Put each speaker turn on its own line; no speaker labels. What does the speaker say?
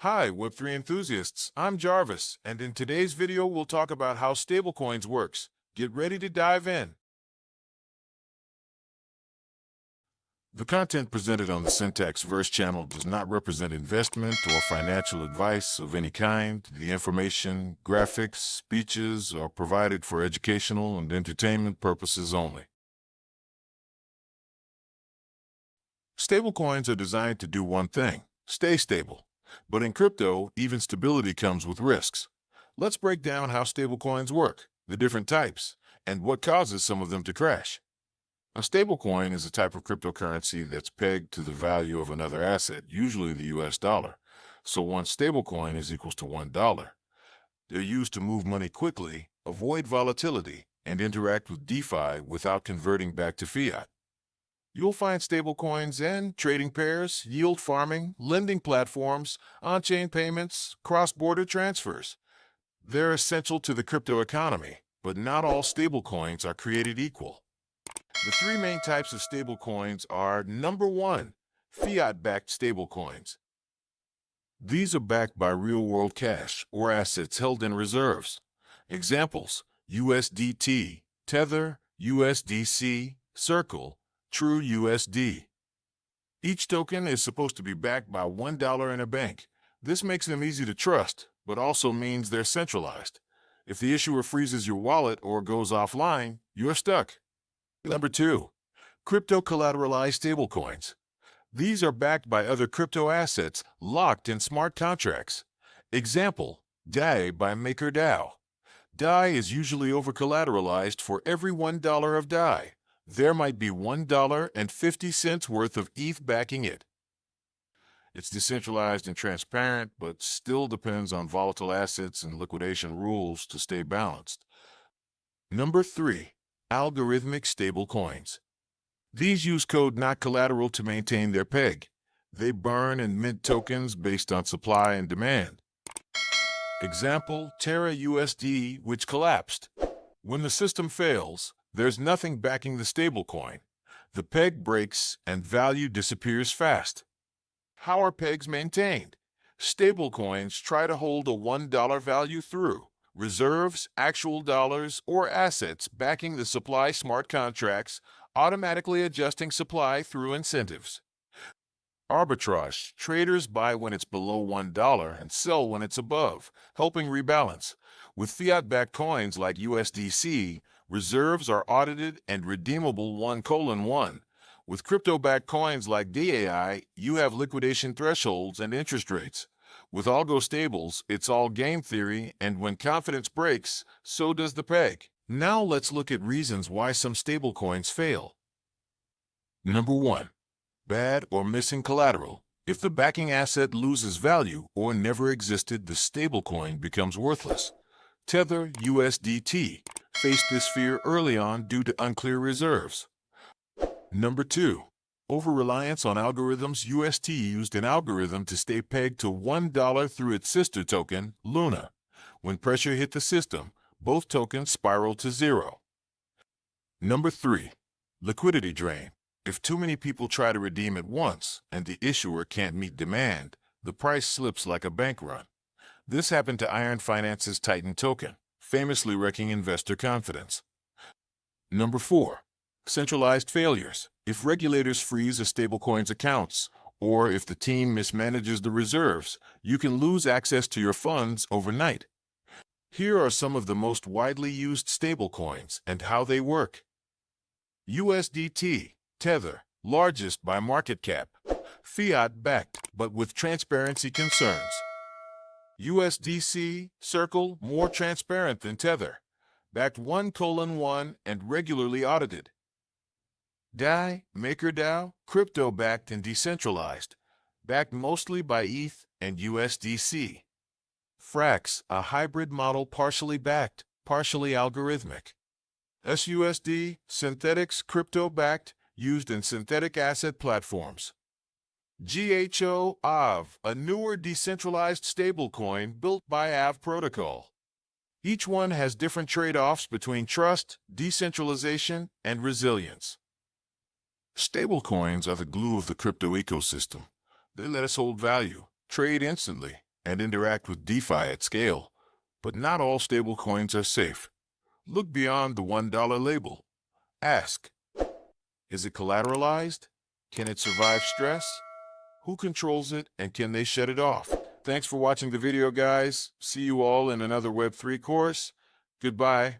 Hi, Web3 enthusiasts. I'm Jarvis, and in today's video, we'll talk about how stablecoins works. Get ready to dive in. The content presented on the Syntaxverse channel does not represent investment or financial advice of any kind. The information, graphics, speeches are provided for educational and entertainment purposes only. Stablecoins are designed to do one thing: stay stable. But in crypto, even stability comes with risks. Let's break down how stablecoins work, the different types, and what causes some of them to crash. A stablecoin is a type of cryptocurrency that's pegged to the value of another asset, usually the US dollar. So one stablecoin is equals to $1. They're used to move money quickly, avoid volatility, and interact with DeFi without converting back to fiat. You'll find stablecoins in trading pairs, yield farming, lending platforms, on-chain payments, cross-border transfers. They're essential to the crypto economy, but not all stablecoins are created equal. The three main types of stablecoins are: number one, fiat-backed stablecoins. These are backed by real-world cash or assets held in reserves. Examples: USDT, Tether, USDC, Circle, True USD. Each token is supposed to be backed by $1 in a bank. This makes them easy to trust, but also means they're centralized. If the issuer freezes your wallet or goes offline, you're stuck. Number two, crypto collateralized stablecoins. These are backed by other crypto assets locked in smart contracts. Example: DAI by MakerDAO. DAI is usually over-collateralized for every $1 of DAI. There might be $1.50 worth of ETH backing it. It's decentralized and transparent, but still depends on volatile assets and liquidation rules to stay balanced. Number three, algorithmic stablecoins. These use code, not collateral, to maintain their peg. They burn and mint tokens based on supply and demand. Example: Terra USD, which collapsed. When the system fails, there's nothing backing the stablecoin. The peg breaks and value disappears fast. How are pegs maintained? Stablecoins try to hold a $1 value through reserves, actual dollars, or assets backing the supply smart contracts, automatically adjusting supply through incentives. Arbitrage: traders buy when it's below $1 and sell when it's above, helping rebalance. With fiat-backed coins like USDC, reserves are audited and redeemable 1:1. With crypto-backed coins like DAI, you have liquidation thresholds and interest rates. With algo stables, it's all game theory, and when confidence breaks, so does the peg. Now let's look at reasons why some stablecoins fail. Number one, bad or missing collateral. If the backing asset loses value or never existed, the stablecoin becomes worthless. Tether USDT faced this fear early on due to unclear reserves. Number two, over-reliance on algorithms. UST used an algorithm to stay pegged to $1 through its sister token, Luna. When pressure hit the system, both tokens spiraled to zero. Number three, liquidity drain. If too many people try to redeem at once and the issuer can't meet demand, the price slips like a bank run. This happened to Iron Finance's Titan token, famously wrecking investor confidence. Number four, centralized failures. If regulators freeze a stablecoin's accounts, or if the team mismanages the reserves, you can lose access to your funds overnight. Here are some of the most widely used stablecoins and how they work. USDT, Tether, largest by market cap, fiat-backed, but with transparency concerns. USDC, Circle, more transparent than Tether, backed 1:1 and regularly audited. DAI, MakerDAO, crypto-backed and decentralized, backed mostly by ETH and USDC. Frax, a hybrid model, partially backed, partially algorithmic. SUSD, Synthetics, crypto-backed, used in synthetic asset platforms. GHO-AV, a newer decentralized stablecoin built by AV protocol. Each one has different trade-offs between trust, decentralization, and resilience. Stablecoins are the glue of the crypto ecosystem. They let us hold value, trade instantly, and interact with DeFi at scale. But not all stablecoins are safe. Look beyond the $1 label. Ask, is it collateralized? Can it survive stress? Who controls it, and can they shut it off? Thanks for watching the video, guys. See you all in another Web3 course. Goodbye.